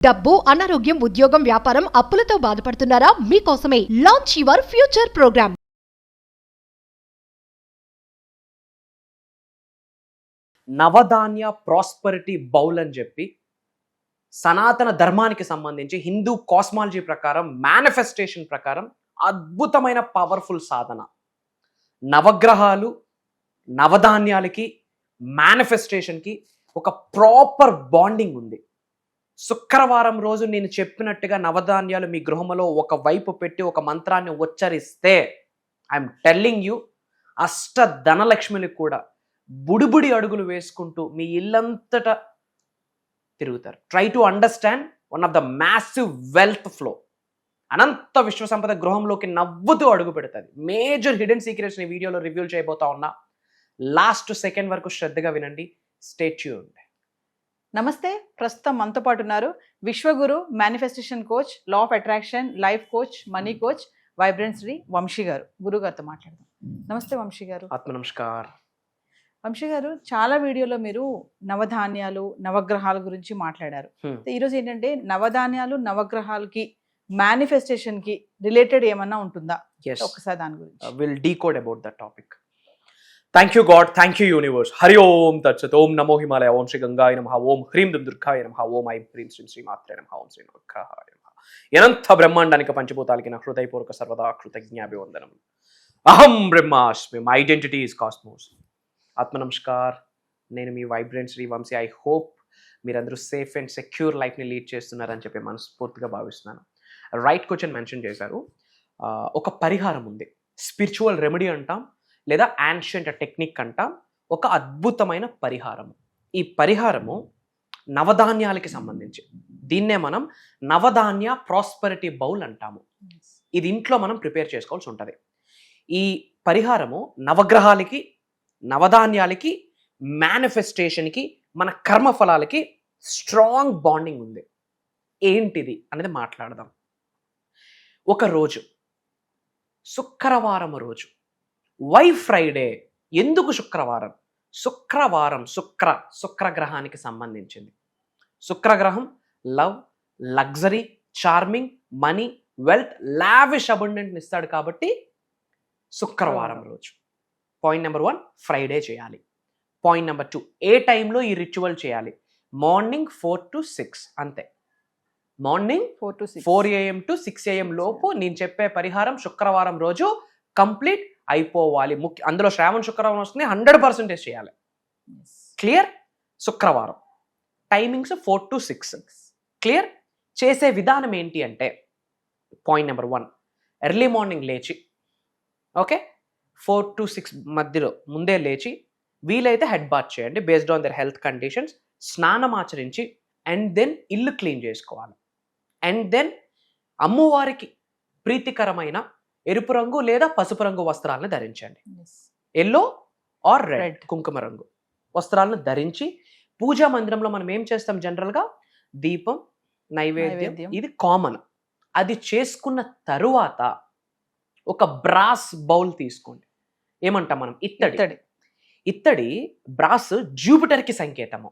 డబ్బు, అనారోగ్యం, ఉద్యోగం, వ్యాపారం, అప్పులతో బాధపడుతున్నారా? మీకోసమే launch your future program. Navadhanya prosperity bowl అని చెప్పి సనాతన ధర్మానికి సంబంధించి హిందూ కాస్మాలజీ ప్రకారం మేనిఫెస్టేషన్ ప్రకారం అద్భుతమైన పవర్ఫుల్ సాధన. నవగ్రహాలు నవధాన్యాలకి మేనిఫెస్టేషన్కి ఒక ప్రాపర్ బాండింగ్ ఉంది. శుక్రవారం రోజు నేను చెప్పినట్టుగా నవధాన్యాలు మీ గృహంలో ఒక వైపు పెట్టి ఒక మంత్రాన్ని ఉచ్చరిస్తే ఐఎమ్ టెల్లింగ్ యూ అష్ట ధనలక్ష్మికి కూడా బుడిబుడి అడుగులు వేసుకుంటూ మీ ఇల్లంతటా తిరుగుతారు. Try to understand one of the massive wealth flow. అనంత విశ్వసంపద గృహంలోకి నవ్వుతూ అడుగు పెడుతుంది. మేజర్ హిడెన్ సీక్రెట్స్ ని వీడియోలో రివ్యూ చేయబోతా ఉన్నా. లాస్ట్ సెకండ్ వరకు శ్రద్ధగా వినండి. Stay tuned. నమస్తే, ప్రస్తుతం మనతో పాటు ఉన్నారు విశ్వగురు, manifestation coach, law of attraction, life coach, money coach, vibrant Shri Vamsi garu. గురువు గారితో మాట్లాడదాం. నమస్తే వంశీ గారు. ఆత్మ నమస్కార్. వంశీ గారు, చాలా వీడియోలో మీరు నవధాన్యాలు, నవగ్రహాల గురించి మాట్లాడారు. ఈరోజు ఏంటంటే నవధాన్యాలు, నవగ్రహాలకి మేనిఫెస్టేషన్ కి రిలేటెడ్ ఏమన్నా ఉంటుందా? ఒకసారి దాని గురించి will decode about that topic. Thank you God, thank you universe. Hari Om తత్సత్. ఓం నమో హిమాలయ. ఓం శ్రీ గంగాయ నమః. ఓం హ్రీం దుర్గాయ నమః. ఓం ఐం హ్రీం శ్రీం శ్రీమాత్రే నమః. ఓం శ్రీ నవగ్రహాయ నమః. ఎనంత బ్రహ్మాండానికి పంచభూతాలకి నా హృదయపూర్వక సర్వదా కృతజ్ఞాభివందనం. అహం బ్రహ్మాస్మి. My identity is cosmos. ఆత్మ నమస్కార్. నేను మీ vibrant Shri Vamshi. I hope మీరందరూ సేఫ్ అండ్ సెక్యూర్ లైఫ్ని లీడ్ చేస్తున్నారని చెప్పి మనస్ఫూర్తిగా భావిస్తున్నాను. రైట్ క్వశ్చన్ మెన్షన్ చేశారు. ఒక పరిహారం ఉంది, స్పిరిచువల్ రెమెడీ అంటాం, లేదా యాన్షియంట్ టెక్నిక్ అంటాం. ఒక అద్భుతమైన పరిహారము. ఈ పరిహారము నవధాన్యాలకి సంబంధించి. దీన్నే మనం నవధాన్య ప్రాస్పరిటీ బౌల్ అంటాము. ఇది ఇంట్లో మనం ప్రిపేర్ చేసుకోవాల్సి ఉంటుంది. ఈ పరిహారము నవగ్రహాలకి, నవధాన్యాలకి, మేనిఫెస్టేషన్కి, మన కర్మఫలాలకి స్ట్రాంగ్ బాండింగ్ ఉంది. ఏంటిది అనేది మాట్లాడదాం. ఒక రోజు శుక్రవారం రోజు. Why Friday? ఎందుకు శుక్రవారం? శుక్రవారం శుక్రగ్రహానికి సంబంధించింది. శుక్రగ్రహం love, luxury, charming, money, wealth, lavish abundant ఇస్తాడు. కాబట్టి శుక్రవారం రోజు. పాయింట్ నెంబర్ 1, ఫ్రైడే చేయాలి. పాయింట్ నెంబర్ 2, ఏ టైంలో ఈ రిచువల్ చేయాలి? మార్నింగ్ 4 to 6 అంతే. మార్నింగ్ 4 AM to 6 AM లోపు నేను చెప్పే పరిహారం శుక్రవారం రోజు కంప్లీట్ అయిపోవాలి. అందులో శ్రావణ శుక్రవారం వస్తుంది, 100% చేయాలి. క్లియర్? శుక్రవారం టైమింగ్స్ 4 to 6. క్లియర్? చేసే విధానం ఏంటి అంటే, పాయింట్ నెంబర్ 1, ఎర్లీ మార్నింగ్ లేచి, ఓకే, 4 to 6 మధ్యలో ముందే లేచి, వీలైతే హెడ్ బాత్ చేయండి based on their health conditions. స్నానం ఆచరించి అండ్ దెన్ ఇల్లు క్లీన్ చేసుకోవాలి. అండ్ దెన్ అమ్మవారికి ప్రీతికరమైన ఎరుపు రంగు లేదా పసుపు రంగు వస్త్రాలను ధరించండి. ఎల్లో ఆర్ రెడ్, కుంకుమ రంగు వస్త్రాలను ధరించి పూజా మందిరంలో మనం ఏం చేస్తాం జనరల్గా? దీపం, నైవేద్యం, ఇది కామన్. అది చేసుకున్న తరువాత ఒక బ్రాస్ బౌల్ తీసుకోండి. ఏమంటాం మనం? ఇత్తడి బ్రాస్ జూపిటర్కి సంకేతము.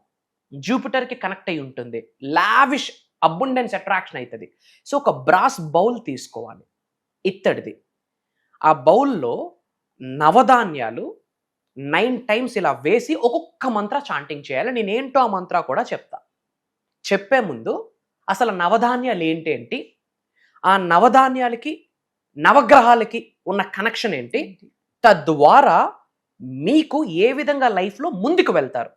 జూపిటర్కి కనెక్ట్ అయి ఉంటుంది. లావిష్ అబుండెన్స్ అట్రాక్షన్ అవుతుంది. సో ఒక బ్రాస్ బౌల్ తీసుకోవాలి, ఇత్తడిది. ఆ బౌల్లో నవధాన్యాలు 9 times ఇలా వేసి ఒక్కొక్క మంత్ర చాంటింగ్ చేయాలి. నేనేంటో ఆ మంత్ర కూడా చెప్తా. చెప్పే ముందు అసలు నవధాన్యాలు ఏంటి, ఆ నవధాన్యాలకి నవగ్రహాలకి ఉన్న కనెక్షన్ ఏంటి, తద్వారా మీకు ఏ విధంగా లైఫ్లో ముందుకు వెళ్తారు,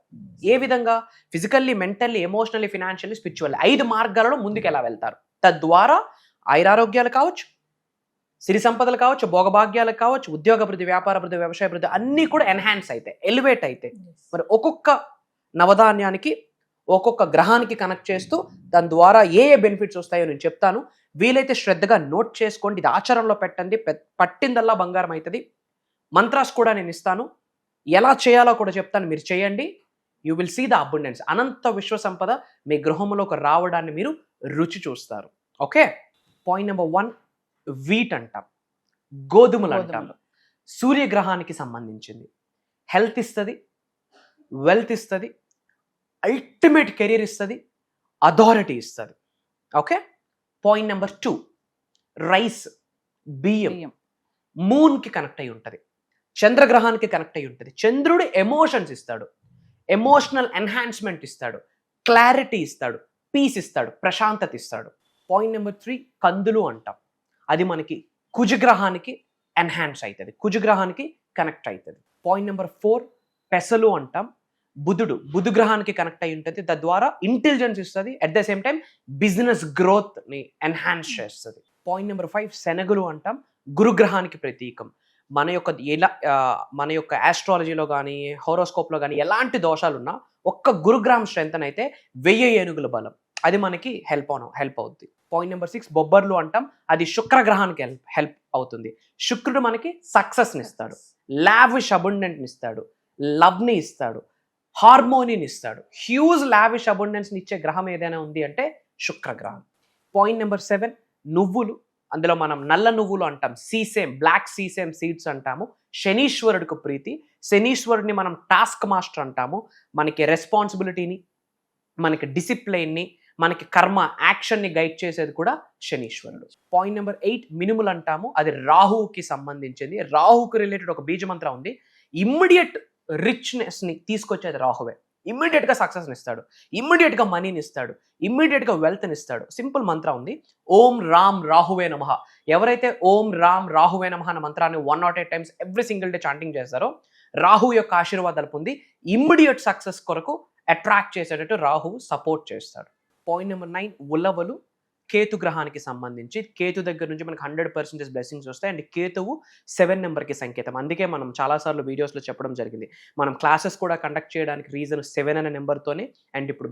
ఏ విధంగా physically, mentally, emotionally, financially, spiritually 5 మార్గాలలో ముందుకు ఎలా వెళ్తారు, తద్వారా ఆయురారోగ్యాలు కావచ్చు, సిరి సంపదలు కావచ్చు, భోగభాగ్యాలు కావచ్చు, ఉద్యోగభివృద్ధి, వ్యాపారభివృద్ధి, వ్యవసాయభివృద్ధి అన్నీ కూడా ఎన్హాన్స్ అయితే, ఎలివేట్ అయితే. మరి ఒక్కొక్క నవధాన్యానికి ఒక్కొక్క గ్రహానికి కనెక్ట్ చేస్తూ దాని ద్వారా ఏ బెనిఫిట్స్ వస్తాయో నేను చెప్తాను. వీలైతే శ్రద్ధగా నోట్ చేసుకోండి. ఇది ఆచరణలో పెట్టండి. పట్టిందల్లా బంగారం అవుతుంది. మంత్రాస్ కూడా నేను ఇస్తాను, ఎలా చేయాలో కూడా చెప్తాను. మీరు చేయండి. You will see the abundance. అనంత విశ్వ సంపద మీ గృహంలోకి రావడాన్ని మీరు రుచి చూస్తారు. ఓకే. పాయింట్ నెంబర్ 1, వీట్ అంటాం, గోధుమలు అంటాం. సూర్యగ్రహానికి సంబంధించింది. హెల్త్ ఇస్తుంది, వెల్త్ ఇస్తుంది, అల్టిమేట్ కెరీర్ ఇస్తుంది, అథారిటీ ఇస్తుంది. ఓకే. పాయింట్ నెంబర్ 2, రైస్, బియ్యం బియ్యం. మూన్కి కనెక్ట్ అయి ఉంటుంది, చంద్రగ్రహానికి కనెక్ట్ అయి ఉంటుంది. చంద్రుడు ఎమోషన్స్ ఇస్తాడు, ఎమోషనల్ ఎన్హాన్స్మెంట్ ఇస్తాడు, క్లారిటీ ఇస్తాడు, పీస్ ఇస్తాడు, ప్రశాంతత ఇస్తాడు. పాయింట్ నెంబర్ 3, కందులు అంటాం. అది మనకి కుజగ్రహానికి ఎన్హాన్స్ అవుతుంది, కుజగ్రహానికి కనెక్ట్ అవుతుంది. పాయింట్ నెంబర్ 4, పెసలు అంటాం. బుధు గ్రహానికి కనెక్ట్ అయి ఉంటుంది, తద్వారా ఇంటెలిజెన్స్ ఇస్తుంది, at the same time business గ్రోత్ని ఎన్హాన్స్ చేస్తుంది. పాయింట్ నెంబర్ 5, శనగలు అంటాం. గురుగ్రహానికి ప్రతీకం. మన యొక్క ఆస్ట్రాలజీలో కానీ హోరోస్కోప్లో కానీ ఎలాంటి దోషాలు ఉన్నా ఒక్క గురుగ్రహం స్ట్రెంత్ అయితే 1000 ఏనుగుల బలం, అది మనకి హెల్ప్ అవుతుంది. పాయింట్ నెంబర్ 6, బొబ్బర్లు అంటాం. అది శుక్రగ్రహానికి హెల్ప్ అవుతుంది. శుక్రుడు మనకి సక్సెస్ని ఇస్తాడు, లావిష్ అబండెంట్ని ఇస్తాడు, లవ్ని ఇస్తాడు, హార్మోనీని ఇస్తాడు. హ్యూజ్ లావిష్ అబండెన్స్ని ఇచ్చే గ్రహం ఏదైనా ఉంది అంటే శుక్రగ్రహం. పాయింట్ నెంబర్ 7, నువ్వులు. అందులో మనం నల్ల నువ్వులు అంటాం, సీసేమ్, బ్లాక్ సీసేమ్ సీడ్స్ అంటాము. శనీశ్వరుడికి ప్రీతి. శనీశ్వరుడిని మనం టాస్క్ మాస్టర్ అంటాము. మనకి రెస్పాన్సిబిలిటీని, మనకి డిసిప్లైన్ని, మనకి కర్మ యాక్షన్ని గైడ్ చేసేది కూడా శనీశ్వరుడు. పాయింట్ నెంబర్ 8, మినుములు అంటాము. అది రాహువుకి సంబంధించింది. రాహువుకి రిలేటెడ్ ఒక బీజమంత్రం ఉంది. ఇమ్మీడియట్ రిచ్నెస్ని తీసుకొచ్చేది రాహువే. ఇమ్మీడియట్గా సక్సెస్ని ఇస్తాడు, ఇమ్మీడియట్గా మనీని ఇస్తాడు, ఇమ్మీడియట్గా వెల్త్ని ఇస్తాడు. సింపుల్ మంత్రం ఉంది, ఓం రామ్ రాహువే నమః. ఎవరైతే ఓం రామ్ రాహువే నమః అన్న మంత్రాన్ని 108 times every single day chanting చేస్తారో రాహు యొక్క ఆశీర్వాదాలు పొంది ఇమ్మీడియట్ సక్సెస్ కొరకు అట్రాక్ట్ చేసేటట్టు రాహువు సపోర్ట్ చేస్తాడు. పాయింట్ నెంబర్ 9, ఉలవలు. కేతు గ్రహానికి సంబంధించి కేతు దగ్గర నుంచి మనకు 100% బ్లెస్సింగ్స్ వస్తాయి. అండ్ కేతువు 7 నెంబర్కి సంకేతం. అందుకే మనం చాలాసార్లు వీడియోస్లో చెప్పడం జరిగింది, మనం క్లాసెస్ కూడా కండక్ట్ చేయడానికి రీజన్ 7 అనే నెంబర్తోనే. అండ్ ఇప్పుడు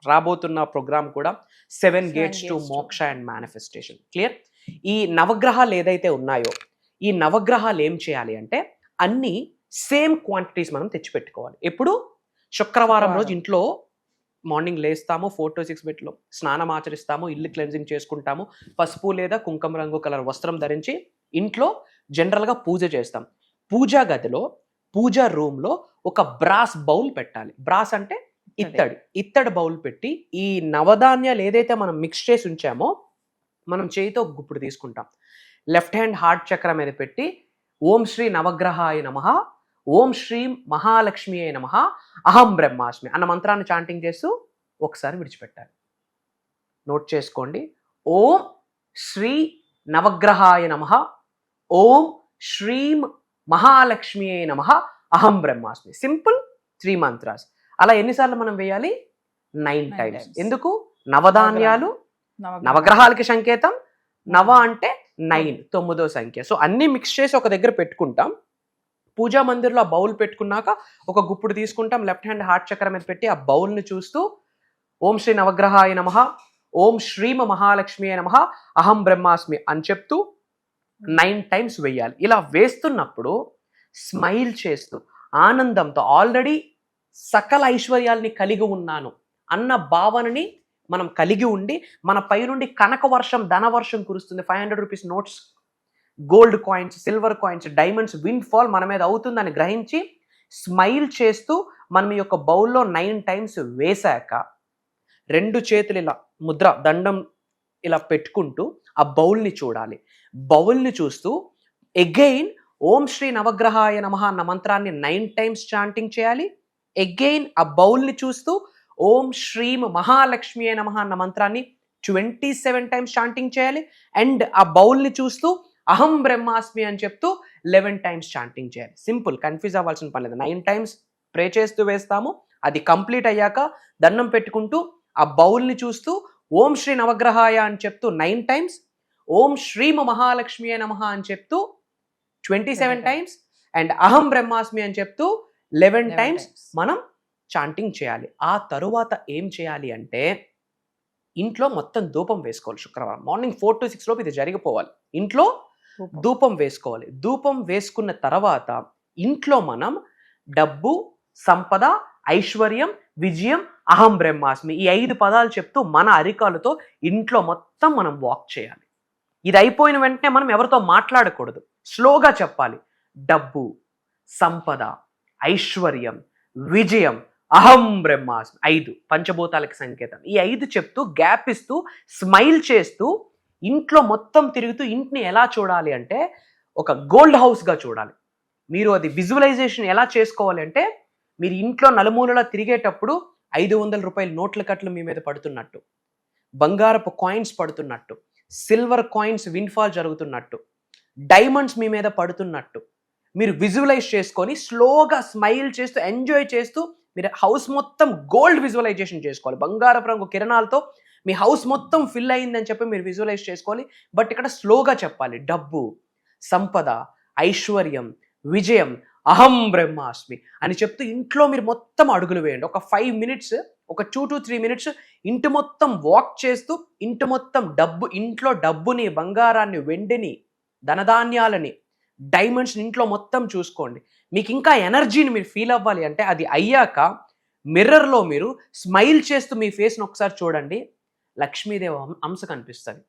రాబోతున్న ప్రోగ్రామ్ కూడా 7 గేట్స్ టు మోక్ష అండ్ మేనిఫెస్టేషన్. క్లియర్? ఈ నవగ్రహాలు ఏదైతే ఉన్నాయో ఈ నవగ్రహాలు ఏం చేయాలి అంటే అన్నీ సేమ్ క్వాంటిటీస్ మనం తెచ్చిపెట్టుకోవాలి. ఎప్పుడు? శుక్రవారం రోజు ఇంట్లో మార్నింగ్ లేస్తాము, 4 to 6 బెట్లో స్నానం ఆచరిస్తాము, ఇల్లు క్లెన్జింగ్ చేసుకుంటాము, పసుపు లేదా కుంకుమ రంగు కలర్ వస్త్రం ధరించి ఇంట్లో జనరల్గా పూజ చేస్తాం. పూజా గదిలో, పూజా రూమ్లో ఒక బ్రాస్ బౌల్ పెట్టాలి. బ్రాస్ అంటే ఇత్తడి బౌల్ పెట్టి ఈ నవధాన్యాలు ఏదైతే మనం మిక్స్ చేసి ఉంచామో మనం చేయితో గుప్పుడు తీసుకుంటాం. లెఫ్ట్ హ్యాండ్ హార్ట్ చక్రం మీద పెట్టి ఓం శ్రీ నవగ్రహాయ నమః, ఓం శ్రీం మహాలక్ష్మి అయి నమః, అహం బ్రహ్మాస్మి అన్న మంత్రాన్ని చాంటింగ్ చేస్తూ ఒకసారి విడిచిపెట్టాలి. నోట్ చేసుకోండి. ఓం శ్రీ నవగ్రహాయ నమః, ఓం శ్రీం మహాలక్ష్మి అయి నమః, అహం బ్రహ్మాస్మి. Simple 3 mantras. అలా ఎన్నిసార్లు మనం వేయాలి? 9 టైమ్స్. ఎందుకు? నవధాన్యాలు నవగ్రహాలకి సంకేతం, నవ అంటే 9, 9వ సంఖ్య. సో అన్నీ మిక్స్ చేసి ఒక దగ్గర పెట్టుకుంటాం. పూజా మందిర్లో ఆ బౌల్ పెట్టుకున్నాక ఒక గుప్పుడు తీసుకుంటాం, లెఫ్ట్ హ్యాండ్ హార్ట్ చక్రం మీద పెట్టి ఆ బౌల్ని చూస్తూ ఓం శ్రీ నవగ్రహాయ నమః, ఓం శ్రీమ మహాలక్ష్మి అయి నమః, అహం బ్రహ్మాస్మి అని చెప్తూ 9 టైమ్స్ వేయాలి. ఇలా వేస్తున్నప్పుడు స్మైల్ చేస్తూ ఆనందంతో ఆల్రెడీ సకల ఐశ్వర్యాల్ని కలిగి ఉన్నాను అన్న భావనని మనం కలిగి ఉండి మన పై నుండి కనక వర్షం, ధన వర్షం కురుస్తుంది. 500 rupees notes, gold coins, silver coins, diamonds wind fall మన మీద అవుతుందని గ్రహించి స్మైల్ చేస్తూ మనం ఈ యొక్క బౌల్లో 9 టైమ్స్ వేశాక 2 చేతులు ఇలా ముద్ర దండం ఇలా పెట్టుకుంటూ ఆ బౌల్ని చూడాలి. బౌల్ని చూస్తూ అగైన్ ఓం శ్రీ నవగ్రహాయ నమః అన్న మంత్రాన్ని 9 టైమ్స్ చాంటింగ్ చేయాలి. అగైన్ ఆ బౌల్ని చూస్తూ ఓం శ్రీం మహాలక్ష్మి అయి నమః అన్న మంత్రాన్ని 27 టైమ్స్ చాంటింగ్ చేయాలి. అండ్ ఆ బౌల్ని చూస్తూ అహం బ్రహ్మాస్మి అని చెప్తూ 11 టైమ్స్ చాంటింగ్ చేయాలి. సింపుల్, కన్ఫ్యూజ్ అవ్వాల్సిన పని లేదు. 9 టైమ్స్ ప్రే చేస్తూ వేస్తాము. అది కంప్లీట్ అయ్యాక దండం పెట్టుకుంటూ ఆ బౌల్ని చూస్తూ ఓం శ్రీ నవగ్రహాయ అని చెప్తూ 9 టైమ్స్, ఓం శ్రీమ మహాలక్ష్మి నమః అని చెప్తూ 27 టైమ్స్, అండ్ అహం బ్రహ్మాస్మి అని చెప్తూ 11 టైమ్స్ మనం చాంటింగ్ చేయాలి. ఆ తరువాత ఏం చేయాలి అంటే ఇంట్లో మొత్తం ధూపం వేసుకోవాలి. శుక్రవారం మార్నింగ్ 4 to 6 లోపు ఇది జరిగిపోవాలి. ఇంట్లో ధూపం వేసుకోవాలి. ధూపం వేసుకున్న తర్వాత ఇంట్లో మనం డబ్బు, సంపద, ఐశ్వర్యం, విజయం, అహం బ్రహ్మాస్మి ఈ 5 పదాలు చెప్తూ మన అరికాలతో ఇంట్లో మొత్తం మనం వాక్ చేయాలి. ఇది అయిపోయిన వెంటనే మనం ఎవరితో మాట్లాడకూడదు, స్లోగా చెప్పాలి. డబ్బు, సంపద, ఐశ్వర్యం, విజయం, అహం బ్రహ్మాస్మి 5 పంచభూతాలకి సంకేతం. ఈ 5 చెప్తూ గ్యాప్ ఇస్తూ స్మైల్ చేస్తూ ఇంట్లో మొత్తం తిరుగుతూ ఇంటిని ఎలా చూడాలి అంటే ఒక గోల్డ్ హౌస్గా చూడాలి. మీరు అది విజువలైజేషన్ ఎలా చేసుకోవాలి అంటే మీరు ఇంట్లో నలుమూలలా తిరిగేటప్పుడు 500 రూపాయల నోట్ల కట్లు మీ మీద పడుతున్నట్టు, బంగారపు కాయిన్స్ పడుతున్నట్టు, సిల్వర్ కాయిన్స్ విన్ఫాల్ జరుగుతున్నట్టు, డైమండ్స్ మీ మీద పడుతున్నట్టు మీరు విజువలైజ్ చేసుకొని స్లోగా స్మైల్ చేస్తూ ఎంజాయ్ చేస్తూ మీరు హౌస్ మొత్తం గోల్డ్ విజువలైజేషన్ చేసుకోవాలి. బంగారపు రంగు కిరణాలతో మీ హౌస్ మొత్తం ఫిల్ అయిందని చెప్పి మీరు విజువలైజ్ చేసుకోవాలి. బట్ ఇక్కడ స్లోగా చెప్పాలి. డబ్బు, సంపద, ఐశ్వర్యం, విజయం, అహం బ్రహ్మాస్మి అని చెప్తూ ఇంట్లో మీరు మొత్తం అడుగులు వేయండి. ఒక 5 మినిట్స్, ఒక 2 to 3 మినిట్స్ ఇంటి మొత్తం వాక్ చేస్తూ ఇంటి మొత్తం డబ్బు, ఇంట్లో డబ్బుని, బంగారాన్ని, వెండిని, ధనధాన్యాలని, డైమండ్స్ని ఇంట్లో మొత్తం చూసుకోండి. మీకు ఇంకా ఎనర్జీని మీరు ఫీల్ అవ్వాలి అంటే అది అయ్యాక మిర్రర్లో మీరు స్మైల్ చేస్తూ మీ ఫేస్ని ఒకసారి చూడండి. లక్ష్మీదేవి అంశ కనిపిస్తుంది.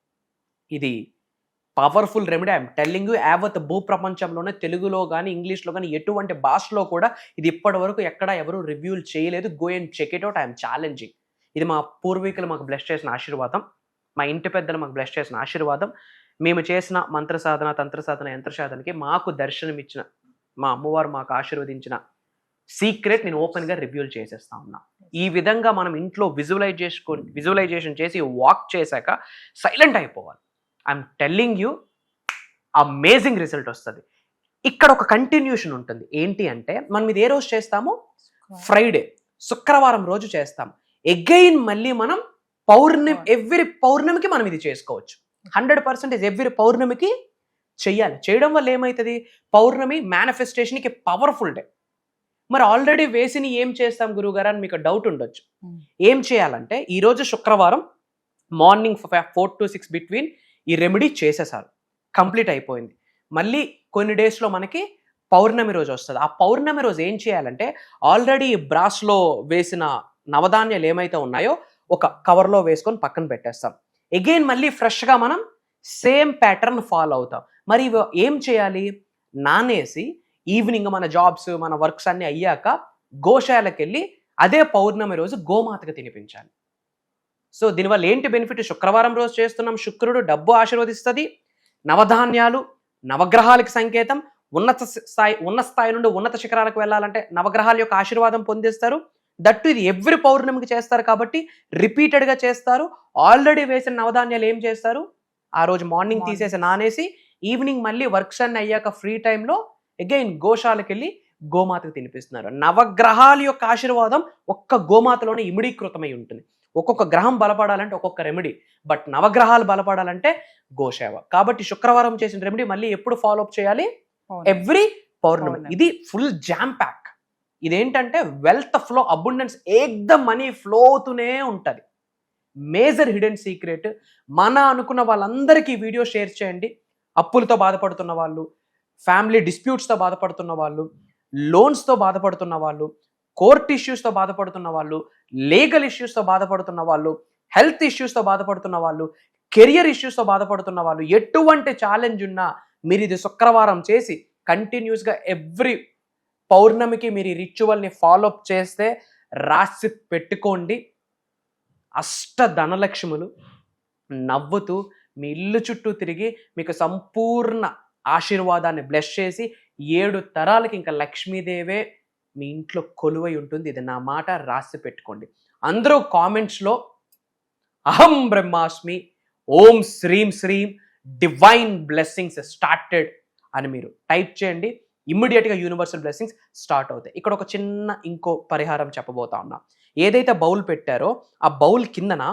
ఇది powerful remedy. I'm telling you. యావత్ భూ ప్రపంచంలోనే తెలుగులో కానీ ఇంగ్లీష్లో కానీ ఎటువంటి భాషలో కూడా ఇది ఇప్పటి వరకు ఎక్కడ ఎవరు రివ్యూలు చేయలేదు. Go and check it out. I'm challenging. ఇది మా పూర్వీకులు మాకు బ్లెస్ చేసిన ఆశీర్వాదం, మా ఇంటి పెద్దలు మాకు బ్లెస్ చేసిన ఆశీర్వాదం. మేము చేసిన మంత్ర సాధన, తంత్ర సాధన, యంత్ర సాధనకి మాకు దర్శనం ఇచ్చిన మా అమ్మవారు మాకు ఆశీర్వదించిన సీక్రెట్ నేను ఓపెన్గా రివ్యూలు చేసేస్తా ఉన్నా. ఈ విధంగా మనం ఇంట్లో విజువలైజేషన్ చేసి వాక్ చేశాక సైలెంట్ అయిపోవాలి. I'm telling you, amazing result వస్తుంది. ఇక్కడ ఒక కంటిన్యూషన్ ఉంటుంది. ఏంటి అంటే మనం ఇది ఏ రోజు చేస్తాము? ఫ్రైడే, శుక్రవారం రోజు చేస్తాం. ఎగైన్ మళ్ళీ మనం ఎవ్రీ పౌర్ణమికి మనం ఇది చేసుకోవచ్చు. 100% ఎవ్రీ పౌర్ణమికి చెయ్యాలి. చేయడం వల్ల ఏమవుతుంది? పౌర్ణమి మేనిఫెస్టేషన్కి పవర్ఫుల్ డే. మరి ఆల్రెడీ వేసిని ఏం చేస్తాం గురువుగారు అని మీకు డౌట్ ఉండొచ్చు. ఏం చేయాలంటే ఈరోజు శుక్రవారం మార్నింగ్ 4 to 6 బిట్వీన్ ఈ రెమెడీ చేసేసారు, కంప్లీట్ అయిపోయింది. మళ్ళీ కొన్ని డేస్లో మనకి పౌర్ణమి రోజు వస్తుంది. ఆ పౌర్ణమి రోజు ఏం చేయాలంటే ఆల్రెడీ బ్రాస్లో వేసిన నవధాన్యాలు ఏమైతే ఉన్నాయో ఒక కవర్లో వేసుకొని పక్కన పెట్టేస్తాం. అగైన్ మళ్ళీ ఫ్రెష్గా మనం సేమ్ ప్యాటర్న్ ఫాలో అవుతాం. మరి ఏం చేయాలి? నానేసి ఈవినింగ్ మన జాబ్స్, మన వర్క్స్ అన్నీ అయ్యాక గోశాలకు వెళ్ళి అదే పౌర్ణమి రోజు గోమాతకు తినిపించాలి. సో దీనివల్ల ఏంటి బెనిఫిట్? శుక్రవారం రోజు చేస్తున్నాం, శుక్రుడు డబ్బు ఆశీర్వదిస్తుంది, నవధాన్యాలు నవగ్రహాలకి సంకేతం. ఉన్న స్థాయి నుండి ఉన్నత శిఖరాలకు వెళ్ళాలంటే నవగ్రహాల యొక్క ఆశీర్వాదం పొందిస్తారు. దట్టు ఇది ఎవ్రీ పౌర్ణమికి చేస్తారు కాబట్టి రిపీటెడ్గా చేస్తారు. ఆల్రెడీ వేసిన నవధాన్యాలు ఏం చేస్తారు? ఆ రోజు మార్నింగ్ తీసేసి నానేసి ఈవినింగ్ మళ్ళీ వర్క్స్ అన్ని అయ్యాక ఫ్రీ టైంలో అగైన్ గోశాలకు వెళ్ళి గోమాతకు తినిపిస్తున్నారు. నవగ్రహాల యొక్క ఆశీర్వాదం ఒక్క గోమాతలోనే ఇమిడీకృతమై ఉంటుంది. ఒక్కొక్క గ్రహం బలపడాలంటే ఒక్కొక్క రెమెడీ, బట్ నవగ్రహాలు బలపడాలంటే గోసేవ. కాబట్టి శుక్రవారం చేసిన రెమెడీ మళ్ళీ ఎప్పుడు ఫాలో అప్ చేయాలి? ఎవ్రీ పౌర్ణమి. ఇది ఫుల్ జామ్ ప్యాక్. ఇదేంటంటే wealth flow, abundance, ఏకదమ్ money flow అవుతూనే ఉంటుంది. Major hidden secret. మన అనుకున్న వాళ్ళందరికీ వీడియో షేర్ చేయండి. అప్పులతో బాధపడుతున్న వాళ్ళు, ఫ్యామిలీ డిస్ప్యూట్స్తో బాధపడుతున్న వాళ్ళు, లోన్స్తో బాధపడుతున్న వాళ్ళు, కోర్ట్ ఇష్యూస్తో బాధపడుతున్న వాళ్ళు, లీగల్ ఇష్యూస్తో బాధపడుతున్న వాళ్ళు, హెల్త్ ఇష్యూస్తో బాధపడుతున్న వాళ్ళు, కెరియర్ ఇష్యూస్తో బాధపడుతున్న వాళ్ళు, ఎటువంటి ఛాలెంజ్ ఉన్నా మీరు ఇది శుక్రవారం చేసి కంటిన్యూస్గా ఎవ్రీ పౌర్ణమికి మీరు ఈ రిచువల్ని ఫాలో అప్ చేస్తే రాసి పెట్టుకోండి. ధనలక్ష్ములు నవ్వుతూ మీ ఇల్లు చుట్టూ తిరిగి మీకు సంపూర్ణ ఆశీర్వాదాన్ని బ్లెస్ చేసి 7 తరాలకి ఇంకా లక్ష్మీదేవే మీ ఇంట్లో కొలువై ఉంటుంది. ఇది నా మాట, రాసి పెట్టుకోండి. అందరూ కామెంట్స్లో అహం బ్రహ్మాస్మి, ఓం శ్రీం శ్రీం డివైన్ బ్లెస్సింగ్స్ స్టార్టెడ్ అని మీరు టైప్ చేయండి. ఇమ్మీడియట్గా యూనివర్సల్ బ్లెస్సింగ్స్ స్టార్ట్ అవుతాయి. ఇక్కడ ఒక చిన్న ఇంకో పరిహారం చెప్పబోతా ఉన్నా. ఏదైతే బౌల్ పెట్టారో ఆ బౌల్ కిందన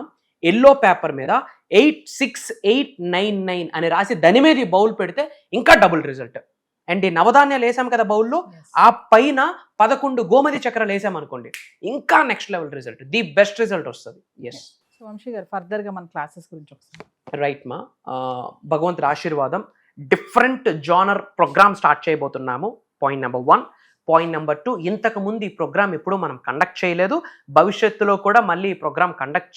ఎల్లో పేపర్ మీద 86899 అని రాసి దాని మీద ఈ బౌల్ పెడితే ఇంకా డబుల్ రిజల్ట్. అండ్ ఈ నవధాన్యాలు వేసాం కదా బౌల్లో, ఆ పైన 11 గోమతి చక్రాలు వేసామనుకోండి, ఇంకా next level result, the best result వస్తుంది. ఎస్. సో వంశీ గారు ఫర్దర్గా మన క్లాసెస్ గురించి ఒకసారి. రైట్ మా, భగవంతుడి ఆశీర్వాదం. డిఫరెంట్ జానర్ ప్రోగ్రామ్ స్టార్ట్ చేయబోతున్నాము. Point number 1. పాయింట్ నెంబర్ 2, ఇంతకు ముందు ఈ ప్రోగ్రామ్ ఎప్పుడు మనం కండక్ట్ చేయలేదు, భవిష్యత్తులో కూడా మళ్ళీ ఈ ప్రోగ్రామ్ కండక్ట్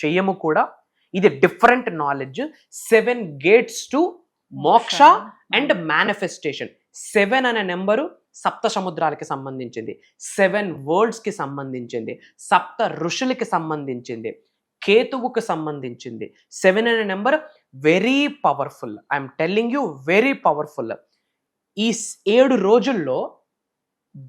చేయము కూడా. ఇది డిఫరెంట్ నాలెడ్జ్. 7 గేట్స్ టు మోక్ష అండ్ మేనిఫెస్టేషన్. 7 అనే నెంబరు సప్త సముద్రాలకి సంబంధించింది, 7 వరల్డ్స్కి సంబంధించింది, సప్త ఋషులకి సంబంధించింది, కేతువుకు సంబంధించింది. 7 అనే number very powerful. I'm telling you, very powerful. ఈ 7 రోజుల్లో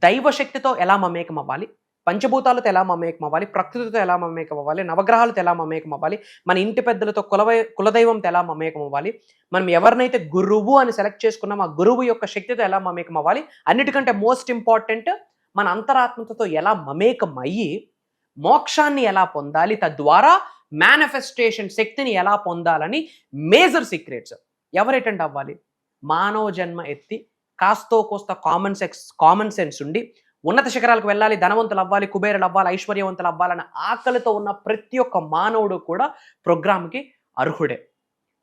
దైవశక్తితో ఎలా మమేకం అవ్వాలి, పంచభూతాలతో ఎలా మమేకం అవ్వాలి, ప్రకృతితో ఎలా మమేకం అవ్వాలి, నవగ్రహాలతో ఎలా మమేకం అవ్వాలి, మన ఇంటి పెద్దలతో కులదైవంతో ఎలా మమేకం అవ్వాలి, మనం ఎవరినైతే గురువు అని సెలెక్ట్ చేసుకున్నామో ఆ గురువు యొక్క శక్తితో ఎలా మమేకం అవ్వాలి, అన్నిటికంటే మోస్ట్ ఇంపార్టెంట్ మన అంతరాత్మతో ఎలా మమేకం అయ్యి మోక్షాన్ని ఎలా పొందాలి, తద్వారా మేనిఫెస్టేషన్ శక్తిని ఎలా పొందాలని మేజర్ సీక్రెట్స్. ఎవరు అటెండ్ అవ్వాలి? మానవ జన్మ ఎత్తి కాస్తో కోస్త కామన్ సెన్స్ ఉండి ఉన్నత శిఖరాలకు వెళ్ళాలి, ధనవంతులు అవ్వాలి, కుబేరులు అవ్వాలి, ఐశ్వర్యవంతులు అవ్వాలన్న ఆకలితో ఉన్న ప్రతి ఒక్క మానవుడు కూడా ప్రోగ్రామ్కి అర్హుడే.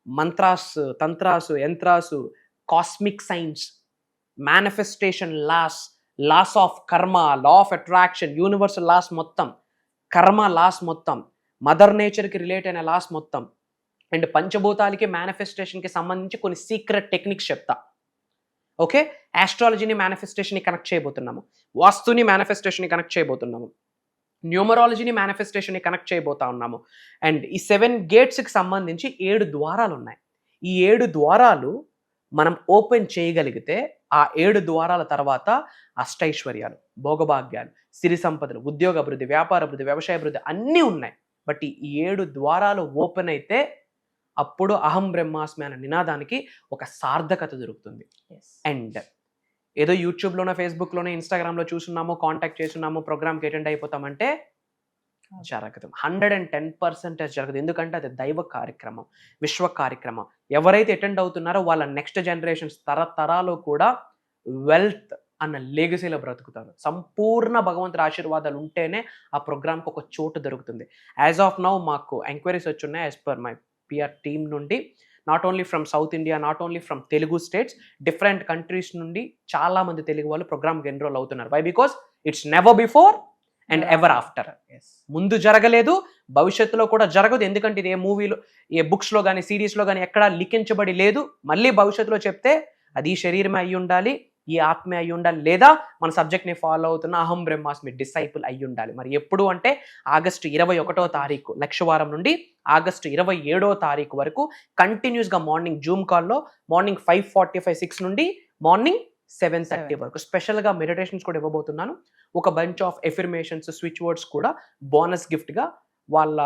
Mantras, tantras, yantras, cosmic science, manifestation laws of karma, law of attraction, universal laws మొత్తం, కర్మ లాస్ మొత్తం, మదర్ నేచర్కి రిలేట్ అయిన లాస్ మొత్తం, అండ్ పంచభూతాలకి మేనిఫెస్టేషన్కి సంబంధించి కొన్ని సీక్రెట్ టెక్నిక్స్ చెప్తా. ఓకే, ఆస్ట్రాలజీని మేనిఫెస్టేషన్ని కనెక్ట్ చేయబోతున్నాము, వాస్తుని మేనిఫెస్టేషన్ని కనెక్ట్ చేయబోతున్నాము, న్యూమరాలజీని మేనిఫెస్టేషన్ని కనెక్ట్ చేయబోతా ఉన్నాము. అండ్ ఈ 7 గేట్స్కి సంబంధించి 7 ద్వారాలు ఉన్నాయి. ఈ 7 ద్వారాలు మనం ఓపెన్ చేయగలిగితే ఆ 7 ద్వారాల తర్వాత అష్టైశ్వర్యాలు, భోగభాగ్యాలు, సిరి సంపదలు, ఉద్యోగ అభివృద్ధి, వ్యాపార అభివృద్ధి, వ్యవసాయ అభివృద్ధి అన్నీ ఉన్నాయి. బట్ ఈ 7 ద్వారాలు ఓపెన్ అయితే అప్పుడు అహం బ్రహ్మాస్మి అనే నినాదానికి ఒక సార్థకత దొరుకుతుంది. అండ్ ఏదో యూట్యూబ్లోనో, ఫేస్బుక్లోనో, ఇన్స్టాగ్రామ్లో చూస్తున్నాము, కాంటాక్ట్ చేస్తున్నాము, ప్రోగ్రామ్కి అటెండ్ అయిపోతామంటే జరగదు. 110% జరగదు. ఎందుకంటే అది దైవ కార్యక్రమం, విశ్వ కార్యక్రమం. ఎవరైతే అటెండ్ అవుతున్నారో వాళ్ళ నెక్స్ట్ జనరేషన్స్ తరతరాలు కూడా వెల్త్ అన్న లెగసీలో బ్రతుకుతారు. సంపూర్ణ భగవంతుడి ఆశీర్వాదాలు ఉంటేనే ఆ ప్రోగ్రామ్కి ఒక చోటు దొరుకుతుంది. యాజ్ ఆఫ్ నౌ మాకు ఎంక్వైరీస్ వచ్చి ఉన్నాయి as per my PR team నుండి. Not only from South India, not only from Telugu states, different countries నుండి చాలా మంది తెలుగు వాళ్ళు ప్రోగ్రామ్కి ఎన్రోల్ అవుతున్నారు. Why? Because it's never before and ever after. ముందు జరగలేదు, భవిష్యత్తులో కూడా జరగదు. ఎందుకంటే ఇది ఏ మూవీలో, ఏ బుక్స్లో కానీ, సిరీస్లో కానీ ఎక్కడా లిఖించబడి లేదు. మళ్ళీ భవిష్యత్తులో చెప్తే అది ఈ శరీరమే అయి ఉండాలి, ఈ ఆత్మే అయి ఉండాలి, లేదా మన సబ్జెక్ట్ని ఫాలో అవుతున్న అహం బ్రహ్మాస్మి డిసైపుల్ అయి ఉండాలి. మరి ఎప్పుడు అంటే ఆగస్టు 21వ తారీఖు లక్షవారం నుండి ఆగస్టు 27వ తారీఖు వరకు కంటిన్యూస్గా మార్నింగ్ జూమ్ కాల్లో మార్నింగ్ 5:45, 6 నుండి మార్నింగ్ 7:30 వరకు స్పెషల్గా మెడిటేషన్స్ కూడా ఇవ్వబోతున్నాను. ఒక bunch of affirmations, switch words కూడా బోనస్ గిఫ్ట్గా, వాళ్ళ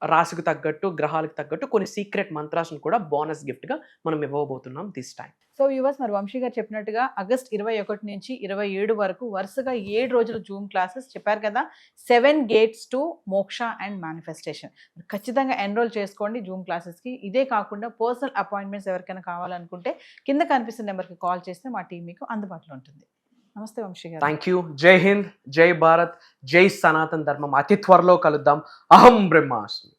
రాశికి తగ్గట్టు, గ్రహాలకు తగ్గట్టు కొన్ని సీక్రెట్ మంత్రాలను కూడా బోనస్ గిఫ్ట్గా మనం ఇవ్వబోతున్నాం దిస్ టైం. సో వ్యూవర్స్, మరి వంశీ గారు చెప్పినట్టుగా ఆగస్ట్ 21 నుంచి 27 వరకు వరుసగా 7 రోజులు జూమ్ క్లాసెస్ చెప్పారు కదా. 7 గేట్స్ టు మోక్ష అండ్ మేనిఫెస్టేషన్. ఖచ్చితంగా ఎన్రోల్ చేసుకోండి జూమ్ క్లాసెస్కి. ఇదే కాకుండా పర్సనల్ అపాయింట్మెంట్స్ ఎవరికైనా కావాలనుకుంటే కింద కనిపిస్తున్న నెంబర్కి కాల్ చేస్తే మా టీం మీకు అందుబాటులో ఉంటుంది. నమస్తే వంశీ గారు. Thank you. జై హింద్, జై భారత్, జై సనాతన్ ధర్మం. అతి త్వరలో కలుద్దాం. అహం బ్రహ్మాస్మి.